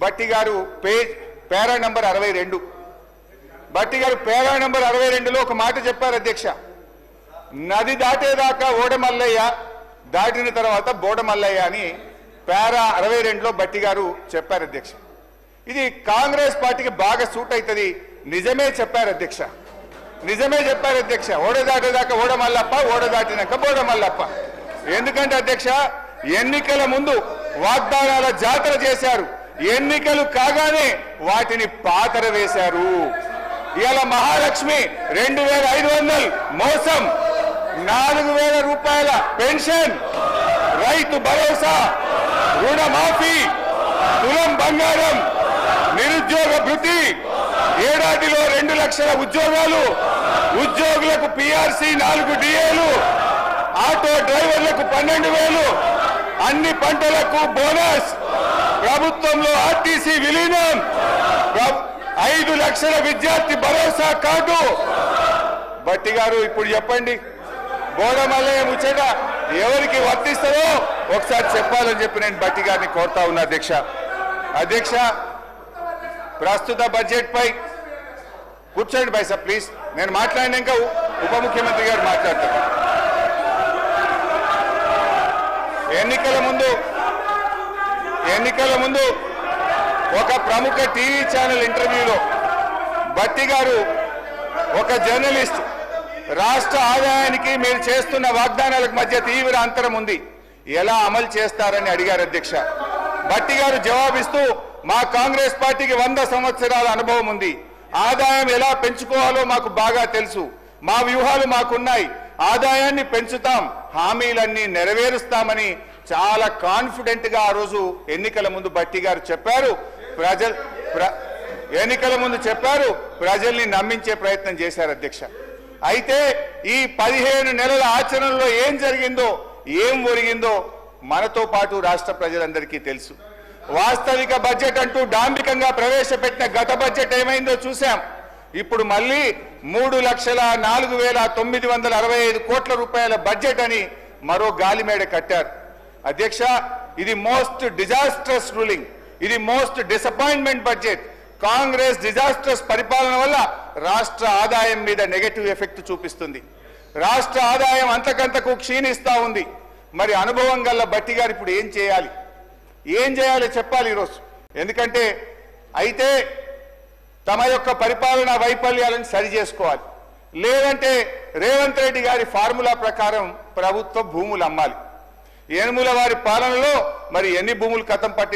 బట్టి గారు పేరా నంబర్ 62 బట్టి గారు పేరా నంబర్ 62లో ఒక మాట చెప్పారు అధ్యక్ష. నది దాటేదాకా ఓడమల్లయ్య, దాటిన తర్వాత బోడమల్లయ్య అని పేరా 62లో బట్టి గారు చెప్పారు అధ్యక్ష. ఇది కాంగ్రెస్ పార్టీకి బాగా సూట్ అవుతుంది. నిజమే చెప్పారు అధ్యక్ష, నిజమే చెప్పారు అధ్యక్ష. ఓడ దాటేదాకా ఓడమల్లప్ప, ఓడ దాటినాక బోడమల్లప్ప. ఎందుకంటే అధ్యక్ష, ఎన్నికల ముందు వాగ్దానాల జాతర చేశారు, ఎన్నికలు కాగానే వాటిని పాతర వేశారు. ఇవాళ మహాలక్ష్మి 2500 మోసం, 4000 రూపాయల పెన్షన్, రైతు భరోసా, రుణమాఫీ, తులం బంగారం, నిరుద్యోగ భృతి, ఏడాదిలో 2 లక్షల ఉద్యోగాలు, ఉద్యోగులకు పిఆర్సీ 4 డిఏలు, ఆటో డ్రైవర్లకు 12,000, అన్ని పంటలకు బోనస్, ప్రభుత్వంలో ఆర్టీసీ విలీనం, 5 లక్షల విద్యార్థి భరోసా కార్డు. బట్టి గారు ఇప్పుడు చెప్పండి, బోడమల్లయ్య ముచ్చట ఎవరికి వర్తిస్తుందో ఒకసారి చెప్పాలని చెప్పి నేను బట్టి గారిని కోరుతా ఉన్నా అధ్యక్ష. అధ్యక్ష, ప్రస్తుత బడ్జెట్ పై కూర్చోండి బైసా ప్లీజ్. నేను మాట్లాడినాక ఉప ముఖ్యమంత్రి గారు మాట్లాడతారు. ఎన్నికల ముందు ఒక ప్రముఖ టీవీ ఛానల్ ఇంటర్వ్యూలో బట్టి గారు ఒక జర్నలిస్ట్, రాష్ట్ర ఆదాయానికి మీరు చేస్తున్న వాగ్దానాలకు మధ్య తీవ్ర అంతరం ఉంది, ఎలా అమలు చేస్తారని అడిగారు అధ్యక్ష. బట్టి గారు జవాబిస్తూ, మా కాంగ్రెస్ పార్టీకి 100 సంవత్సరాల అనుభవం ఉంది, ఆదాయం ఎలా పెంచుకోవాలో మాకు బాగా తెలుసు, మా వ్యూహాలు మాకున్నాయి, ఆదాయాన్ని పెంచుతాం, హామీలన్నీ నెరవేరుస్తామని చాలా కాన్ఫిడెంట్ గా ఆ రోజు ఎన్నికల ముందు బట్టి గారు చెప్పారు. ఎన్నికల ముందు చెప్పారు, ప్రజల్ని నమ్మించే ప్రయత్నం చేశారు అధ్యక్ష. అయితే ఈ 15 నెలల ఆచరణలో ఏం జరిగిందో, ఏం ఒరిగిందో మనతో పాటు రాష్ట్ర ప్రజలందరికీ తెలుసు. వాస్తవిక బడ్జెట్ అంటూ డాంబికంగా ప్రవేశపెట్టిన గత బడ్జెట్ ఏమైందో చూశాం. ఇప్పుడు మళ్ళీ 3,04,965 కోట్ల రూపాయల బడ్జెట్ అని మరో గాలిమేడ కట్టారు అధ్యక్ష. ఇది మోస్ట్ డిజాస్ట్రస్ రూలింగ్, ఇది most disappointment budget. Congress disastrous పరిపాలన వల్ల రాష్ట్ర ఆదాయం మీద నెగటివ్ ఎఫెక్ట్ చూపిస్తుంది. రాష్ట్ర ఆదాయం అంతకంతకు క్షీణిస్తా ఉంది. మరి అనుభవం గల బట్టి గారు ఇప్పుడు ఏం చేయాలి చెప్పాలి ఈరోజు. ఎందుకంటే అయితే తమ యొక్క పరిపాలనా వైఫల్యాలను సరి చేసుకోవాలి, లేదంటే రేవంత్ రెడ్డి గారి ఫార్ములా ప్రకారం ప్రభుత్వ భూములు అమ్మాలి. యనుమల వారి పాలనలో మరి ఎన్ని భూములు కథం పట్టి